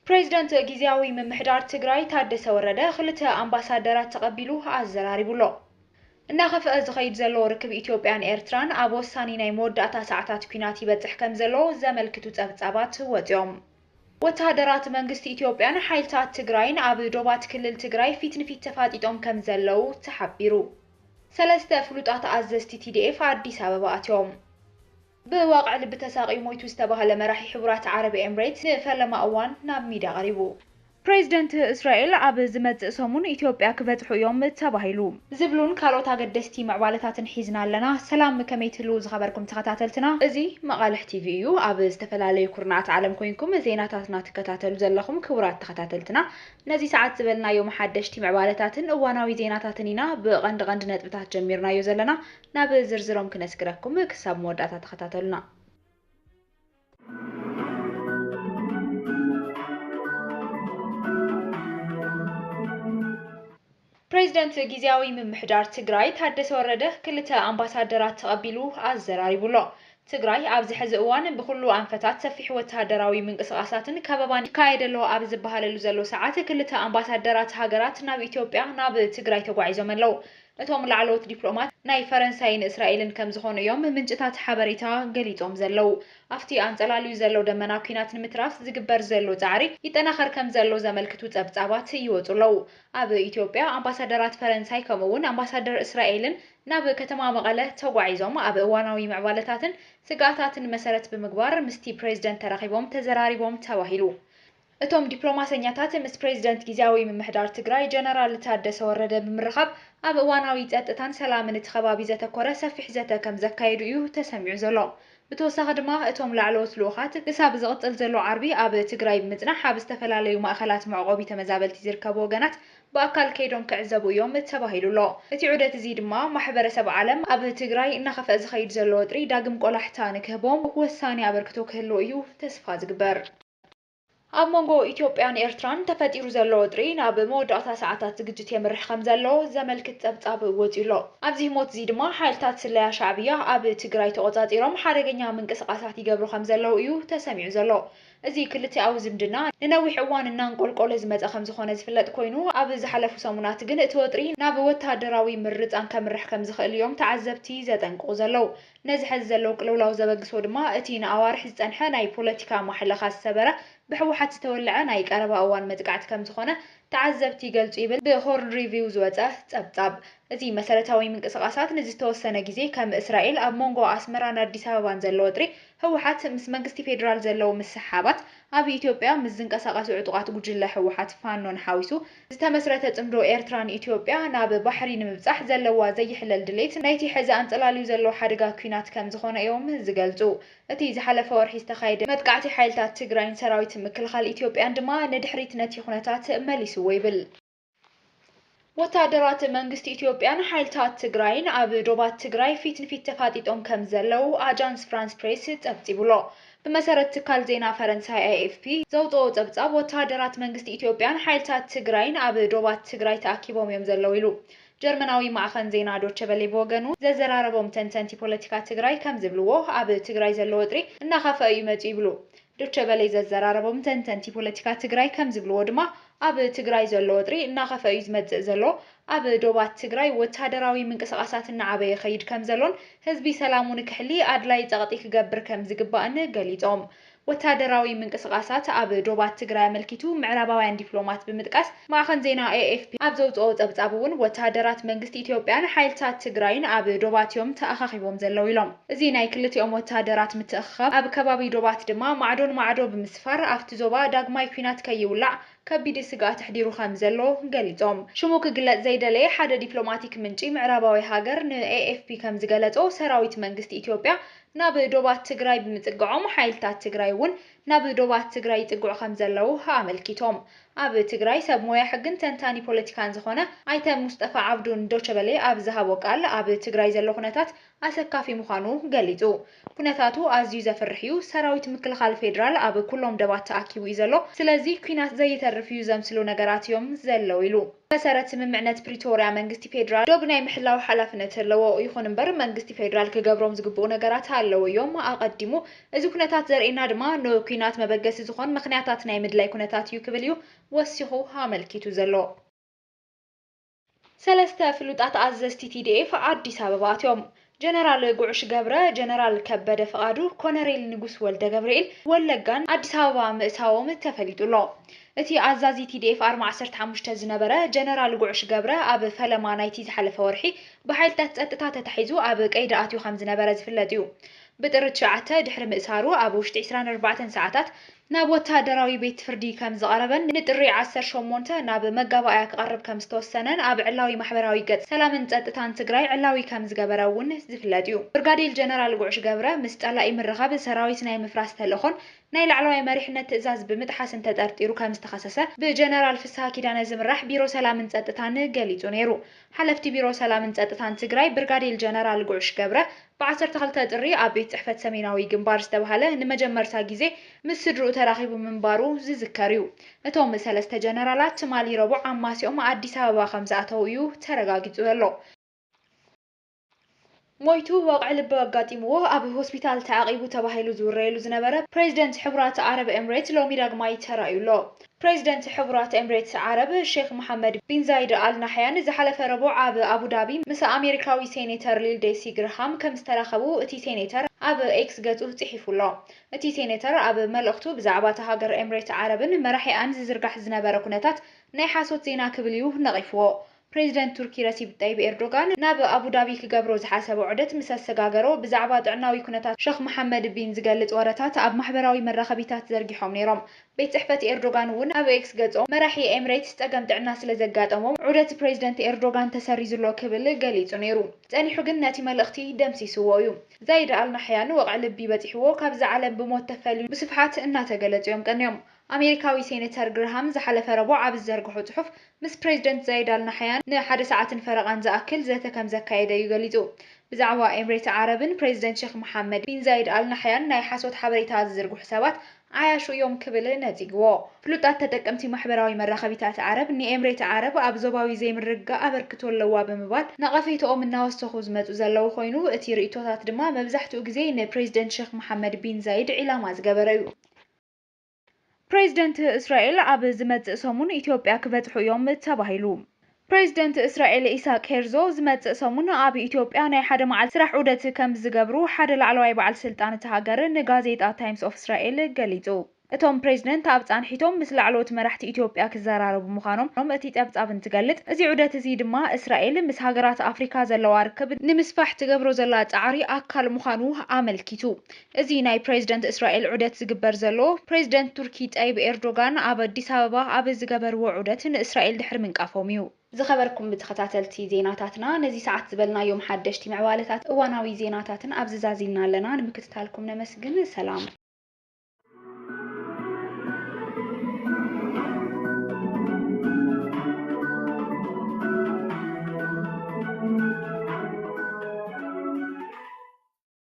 ፕሬዝዳንት ጊዜያዊ ምምሕዳር ትግራይ ታደሰ ወረደ ክልተ ኣምባሳደራት ተቐቢሉ ኣዘራሪቡሎ እናኸፍአ ዝኸይድ ዘሎ ርክብ ኢትዮጵያን ኤርትራን ኣብ ወሳኒ ናይ መወዳእታ ሰዓታት ኩናት ይበጽሕ ከም ዘሎ ዘመልክቱ ጸብጻባት ወጽኦም ወተሃደራት መንግስቲ ኢትዮጵያን ሓይልታት ትግራይን ኣብ ዶባት ክልል ትግራይ ፊት ንፊት ተፋጢጦም ከም ዘለው ተሓቢሩ ሰለስተ ፍሉጣት ኣዘዝቲ TDF ኣዲስ ኣበባ ኣትዮም بواقع لبتساقي مويتو استباها لمراحي حبرات عربي إمريتس فلما أوان ناب ميدا غريبو بريزيدنت إسرائيل عب زمت سومون إثيوبيا كفتحو يوم تباهيلو زبلون كالوتا قدستي معوالتات حيزنا لنا سلام كميتلو زخبركم تخطاتلتنا ازي مقالح تيفيو عب استفلالي كورنات عالم كوينكم زيناتاتنا تكتاتلو زلخم كورات تخطاتلتنا نزي ساعات زبلنا يوم حدشتي معوالتاتن اواناوي زيناتاتنينا بغند غند نتبتات جميرنا يوزلنا ناب زرزروم كنسكركم كساب موداتا تخطاتلنا ፕሬዝዳንት ጊዜያዊ ምምሕዳር ትግራይ ታደሰ ወረደ ክልተ ኣምባሳደራት ተቐቢሉ ኣዘራሪቡሎ ትግራይ ኣብዚ ሕዚ እዋን ብኩሉ ኣንፈታት ሰፊሕ ወተሃደራዊ ምንቅስቓሳትን ከበባን ይካየደሎ ኣብ ዝበሃለሉ ዘሎ ሰዓት ክልተ ኣምባሳደራት ሃገራት ናብ ኢትዮጵያ ናብ ትግራይ ተጓዒዞም ኣለው እቶም ላዕለዎት ዲፕሎማት ናይ ፈረንሳይን እስራኤልን ከም ዝኾኑ እዮም ምንጭታት ሓበሬታ ገሊጾም ዘለው ኣብቲ ኣንጸላልዩ ዘሎ ደመና ኩናት ንምትራፍ ዝግበር ዘሎ ጻዕሪ ይጠናኸር ከም ዘሎ ዘመልክቱ ጸብጻባት ይወጹለው ኣብ ኢትዮጵያ ኣምባሳደራት ፈረንሳይ ከምኡውን ኣምባሳደር እስራኤልን ናብ ከተማ መቐለ ተጓዒዞም ኣብ እዋናዊ ምዕባለታትን ስጋታትን መሰረት ብምግባር ምስቲ ፕሬዝዳንት ተራኺቦም ተዘራሪቦም ተባሂሉ እቶም ዲፕሎማሰኛታት ምስ ፕሬዝዳንት ጊዜያዊ ምምሕዳር ትግራይ ጀነራል ታደሰ ወረደ ብምርኻብ ኣብ እዋናዊ ጸጥታን ሰላምን ተኸባቢ ዘተኮረ ሰፊሕ ዘተ ከም ዘካየዱ እዩ ተሰሚዑ ዘሎ ብተወሳኺ ድማ እቶም ላዕለዎት ልኡኻት ክሳብ ዝቕጽል ዘሎ ዓርቢ ኣብ ትግራይ ብምጽናሕ ኣብ ዝተፈላለዩ ማእኸላት መዕቆቢ ተመዛበልቲ ዝርከቡ ወገናት በአካል ከይዶም ክዕዘቡ እዮም ተባሂሉሎ እቲ ዑደት እዚ ድማ ማሕበረሰብ ዓለም ኣብ ትግራይ እናኸፍአ ዝኸይድ ዘሎ ወጥሪ ዳግም ቆላሕታ ንክህቦም ወሳኒ ኣበርክቶ ክህልዎ እዩ ተስፋ ዝግበር ኣብ መንጎ ኢትዮጵያን ኤርትራን ተፈጢሩ ዘሎ ወጥሪ ናብ መወዳእታ ሰዓታት ዝግጅት የምርሕ ከም ዘሎ ዘመልክት ጸብጻብ ወፂሎ ኣብዚ ሞት እዚ ድማ ሓይልታት ስለያ ሻዕብያ ኣብ ትግራይ ተቆጻጺሮም ሓደገኛ ምንቅስቓሳት ይገብሩ ከም ዘለው እዩ ተሰሚዑ ዘሎ እዚ ክልቲኣዊ ዝምድና ንነዊሕ እዋን እናንቆልቆለ ዝመጸ ከም ዝኾነ ዝፍለጥ ኮይኑ ኣብ ዝሓለፉ ሰሙናት ግን እቲ ወጥሪ ናብ ወተሃደራዊ ምርጻን ከምርሕ ከም ዝኽእል እዮም ተዓዘብቲ ዘጠንቅቑ ዘለው ነዚ ሕዚ ዘለው ቅልውላው ዘበግሶ ድማ እቲ ንኣዋርሕ ዝጸንሐ ናይ ፖለቲካ ማሕለኻ ዝሰበረ ብሕወሓት ዝተወልዐ ናይ ቀረባ እዋን መጥቃዕቲ ከም ዝኾነ ተዓዘብቲ ይገልጹ ይብል ብሆርን ሪቪው ዝወጸ ጸብጻብ እዚ መሰረታዊ ምንቅስቓሳት ንዝተወሰነ ግዜ ከም እስራኤል ኣብ መንጎ ኣስመራን ኣዲስ ኣበባን ዘሎ ወጥሪ ህወሓት ምስ መንግስቲ ፌደራል ዘለው ምስሓባት ኣብ ኢትዮጵያ ምስ ዝንቀሳቐሱ ዕጡቓት ጉጅለ ህወሓት ፋኖን ሓዊሱ ዝተመስረተ ጽምዶ ኤርትራን ኢትዮጵያ ናብ ባሕሪ ንምብጻሕ ዘለዋ ዘይሕለል ድሌት ናይቲ ሕዚ ኣንጸላልዩ ዘሎ ሓደጋ ኩናት ከም ዝኾነ እዮም ዝገልጹ እቲ ዝሓለፈ ወርሒ ዝተኻየደ መጥቃዕቲ ሓይልታት ትግራይን ሰራዊት ምክልኻል ኢትዮጵያን ድማ ንድሕሪት ነቲ ኩነታት መሊስዎ ይብል ወተሃደራት መንግስቲ ኢትዮጵያን ሓይልታት ትግራይን ኣብ ዶባት ትግራይ ፊት ንፊት ተፋጢጦም ከም ዘለው ኣጃንስ ፍራንስ ፕሬስ ጸብጺቡሎ بمسارة تكال زينا فرنسا AFP زوطو ጸብጻብ ወተሃደራት መንግስቲ ኢትዮጵያን ሓይልታት ትግራይን ኣብ ዶባት ትግራይ ተኣኪቦም እዮም ዘለው ኢሉ ጀርመናዊ ማዕኸን ዜና ዶቼ ቬለ በወገኑ ዘዘራረቦም ተንተንቲ ፖለቲካ ትግራይ ከም ዝብልዎ ኣብ ትግራይ ዘሎ ወጥሪ እናኸፈአ እዩ መጽኡ ይብሉ ዶቼ ቬለ ዘዘራረቦም ተንተንቲ ፖለቲካ ትግራይ ከም ዝብልዎ ድማ ኣብ ትግራይ ዘሎ ወጥሪ እናኸፈአ እዩ ዝመጽእ ዘሎ ኣብ ዶባት ትግራይ ወተሃደራዊ ምንቅስቓሳት እናዓበየ ኸይድ ከም ዘሎን ህዝቢ ሰላሙ ንክሕሊ ኣድላይ ጸቕጢ ክገብር ከም ዝግባእን ገሊጾም ወተሃደራዊ ምንቅስቓሳት ኣብ ዶባት ትግራይ ኣመልኪቱ ምዕራባውያን ዲፕሎማት ብምጥቃስ ማዕኸን ዜና AFP ኣብ ዘውጽኦ ጸብጻብ እውን ወተሃደራት መንግስቲ ኢትዮጵያን ሓይልታት ትግራይን ኣብ ዶባት እዮም ተኣኻኺቦም ዘለው ኢሎም እዚ ናይ ክልቲኦም ወተሃደራት ምትእኽኻብ ኣብ ከባቢ ዶባት ድማ ማዕዶን ማዕዶ ብምስፋር ኣብቲ ዞባ ዳግማይ ኩናት ከይውላዕ ከቢድ ስጋት ሕዲሩ ከም ዘሎ ገሊጾም ሽሙ ክግለጽ ዘይደለየ ሓደ ዲፕሎማቲክ ምንጪ ምዕራባዊ ሃገር ንAFP ከም ዝገለጾ ሰራዊት መንግስቲ ኢትዮጵያ ናብ ዶባት ትግራይ ብምጽግዖም ሓይልታት ትግራይ እውን ናብ ዶባት ትግራይ ይጽግዑ ከም ዘለው ኣመልኪቶም ኣብ ትግራይ ሰብ ሞያ ሕግን ተንታኒ ፖለቲካን ዝኾነ ኣይተ ሙስጠፋ ዓብዱን ዶቼ ቬለ ኣብ ዝሃቦ ቃል ኣብ ትግራይ ዘሎ ኩነታት ኣሰካፊ ምዃኑ ገሊጹ ኩነታቱ ኣዝዩ ዘፍርሕ እዩ ሰራዊት ምክልኻል ፌደራል ኣብ ኩሎም ዶባት ተኣኪቡ እዩ ዘሎ ስለዚ ኩናት ዘይተርፍ እዩ ዘምስሉ ነገራት እዮም ዘለው ኢሉ መሰረት ስምምዕነት ፕሪቶሪያ መንግስቲ ፌደራል ዶብ ናይ ምሕላው ሓላፍነት ኣለዎ ይኹን እምበር መንግስቲ ፌደራል ክገብሮም ዝግብኡ ነገራት ኣለዎ እዮም ኣቐዲሙ እዚ ኩነታት ዘርኤና ድማ ንኩናት ኩናት መበገሲ ዝኾን ምኽንያታት ናይ ምድላይ ኩነታት እዩ ክብል እዩ ወሲኹ ኣመልኪቱ ዘሎ። ሰለስተ ፍሉጣት ኣዘዝቲ TDF አዲስ አበባ ኣትዮም። ጀነራል ጉዕሽ ገብረ፣ ጀነራል ከበደ ፍቃዱ፣ ኮሎኔል ንጉስ ወልደ ገብርኤል ወለጋን አዲስ አበባ ምእታዎም ተፈሊጡ ኣሎ። እቲ ኣዛዚ TDF ኣርማ 15 ዝነበረ ጀነራል ጉዕሽ ገብረ ኣብ ፈለማ ናይቲ ዝሓለፈ ወርሒ ብሓይልታት ጸጥታ ተታሒዙ ኣብ ቀይዲ ኣትዩ ከም ዝነበረ ዝፍለጥ እዩ። ብጥሪ 9 ድሕሪ ምእሳሩ ኣብ ውሽጢ 24 ሰዓታት ናብ ወታደራዊ ቤት ፍርዲ ከም ዝቐረበን ንጥሪ 18 ናብ መጋባእያ ክቐርብ ከም ዝተወሰነን ኣብ ዕላዊ ማሕበራዊ ገጽ ሰላምን ጸጥታን ትግራይ ዕላዊ ከም ዝገበረ እውን ዝፍለጥ እዩ። ብርጋዴር ጀነራል ጉዕሽ ገብረ ምስ ጸላኢ ምርኻብ ሰራዊት ናይ ምፍራስ ተልእኾን ናይ ላዕለዋይ መሪሕነት ትእዛዝ ብምጥሓስን ተጠርጢሩ ከም ዝተኸሰሰ ብጀነራል ፍስሐ ኪዳነ ዝምራሕ ቢሮ ሰላምን ጸጥታን ገሊጹ ነይሩ። ሓለፍቲ ቢሮ ሰላምን ጸጥታን ትግራይ ብርጋዴር ጀነራል ጉዕሽ ገብረ ብ12 ጥሪ ኣብ ቤት ጽሕፈት ሰሜናዊ ግንባር ዝተባሃለ ንመጀመርታ ግዜ ምስ ስድርኡ ተራኺቡ ምንባሩ ዝዝከር እዩ። እቶም ሰለስተ ጀነራላት ትማሊ ረቡዕ ኣማሲኦም ኣዲስ ኣበባ ከም ዝኣተው እዩ ተረጋጊጹ ዘሎ። ሞይቱ ወቕዒ ልቢ ኣጋጢምዎ ኣብ ሆስፒታል ተዓቂቡ ተባሂሉ ዝውረየሉ ዝነበረ ፕሬዚደንት ሕቡራት ዓረብ ኤምሬት ሎሚ ዳግማይ ተራእዩ ኣሎ። ፕሬዚደንት ሕቡራት ኤምሬት ዓረብ ሼክ መሐመድ ቢን ዛይድ አል ናህያን ዝሓለፈ ረቡዕ ኣብ አቡዳቢ ምስ ኣሜሪካዊ ሴኔተር ሊንድሴ ግርሃም ከም ዝተራኸቡ እቲ ሴኔተር ኣብ ኤክስ ገጹ ጽሒፉ ኣሎ። እቲ ሴኔተር ኣብ መልእኽቱ ብዛዕባ እታ ሃገር ኤምሬት ዓረብን መራሒኣን ዝዝርጋሕ ዝነበረ ኩነታት ናይ ሓሶት ዜና ክብል እዩ ነቒፍዎ። ፕሬዚደንት ቱርኪ ረሲብ ጣይብ ኤርዶጋን ናብ አቡዳቢ ክገብሮ ዝሓሰበ ዑደት ምስ ኣሰጋገሮ ብዛዕባ ጥዕናዊ ኩነታት ሼክ መሐመድ ቢን ዝገልጽ ወረታት ኣብ ማሕበራዊ መራኸቢታት ዘርጊሖም ነይሮም። ቤት ጽሕፈት ኤርዶጋን እውን ኣብ ኤክስ ገጾም መራሒ ኤምሬትስ ጸገም ጥዕና ስለ ዘጋጠሞም ዑደት ፕሬዚደንት ኤርዶጋን ተሰሪዙሎ ክብል ገሊጹ ነይሩ። ጸኒሑ ግን ነቲ መልእኽቲ ደምሲስዎ እዩ። ዛይድ አል ናህያን ወቕዒ ልቢ በፂሕዎ ካብዚ ዓለም ብሞት ተፈልዩ ብስፍሓት እናተገለጹ እዮም ቀኒዮም። ኣሜሪካዊ ሴኔተር ግርሃም ዝሓለፈ ረቡዕ ኣብ ዝዘርግሖ ጽሑፍ ምስ ፕሬዚደንት ዛይድ አል ናህያን ንሓደ ሰዓትን ፈረቓን ዝኣክል ዘተ ከም ዘካየደ እዩ ገሊጹ። ብዛዕባ ኤምሬት ዓረብን ፕሬዚደንት ሼክ መሐመድ ቢን ዛይድ አል ናህያን ናይ ሓሶት ሓበሬታ ዝዝርግሑ ሰባት ዓያሹ እዮም ክብል ነጺግዎ። ፍሉጣት ተጠቀምቲ ማሕበራዊ መራኸቢታት ዓረብ ንኤምሬት ዓረብ ኣብ ዞባዊ ዘይምርግጋእ ኣበርክቶ ኣለዋ ብምባል ነቐፌትኦም እናወሰኹ ዝመጹ ዘለዉ ኮይኑ እቲ ርእቶታት ድማ መብዛሕትኡ ግዜ ንፕሬዚደንት ሼክ መሐመድ ቢን ዛይድ ዒላማ ዝገበረ እዩ። ፕሬዚደንት እስራኤል ኣብ ዝመጽእ ሰሙን ኢትዮጵያ ክበጽሑ እዮም ተባሂሉ። ፕሬዚደንት እስራኤል ኢሳቅ ሄርዞግ ዝመጽእ ሰሙን ኣብ ኢትዮጵያ ናይ ሓደ መዓልቲ ስራሕ ዑደት ከም ዝገብሩ ሓደ ላዕለዋይ በዓል ስልጣን እቲ ሃገር ንጋዜጣ ታይምስ ኦፍ እስራኤል ገሊጹ። እቶም ፕሬዚደንት ኣብ ጻንሒቶም ምስ ላዕለዎት መራሕቲ ኢትዮጵያ ክዘራረቡ ምዃኖም እቲ ጸብጻብ እንትገልጽ፣ እዚ ዑደት እዚ ድማ እስራኤል ምስ ሃገራት ኣፍሪካ ዘለዋ ርክብ ንምስፋሕ ትገብሮ ዘላ ጻዕሪ ኣካል ምዃኑ ኣመልኪቱ። እዚ ናይ ፕሬዚደንት እስራኤል ዑደት ዝግበር ዘሎ ፕሬዚደንት ቱርኪ ጣይብ ኤርዶጋን ኣብ አዲስ ኣበባ ኣብ ዝገበርዎ ዑደት ንእስራኤል ድሕሪ ምንቃፎም እዩ። ዝኸበርኩም ብተኸታተልቲ ዜናታትና ነዚ ሰዓት ዝበልናዮም ሓደሽቲ ምዕባለታት እዋናዊ ዜናታትን ኣብዚ ዛዚልና ኣለና። ንምክትታልኩም ነመስግን። ሰላም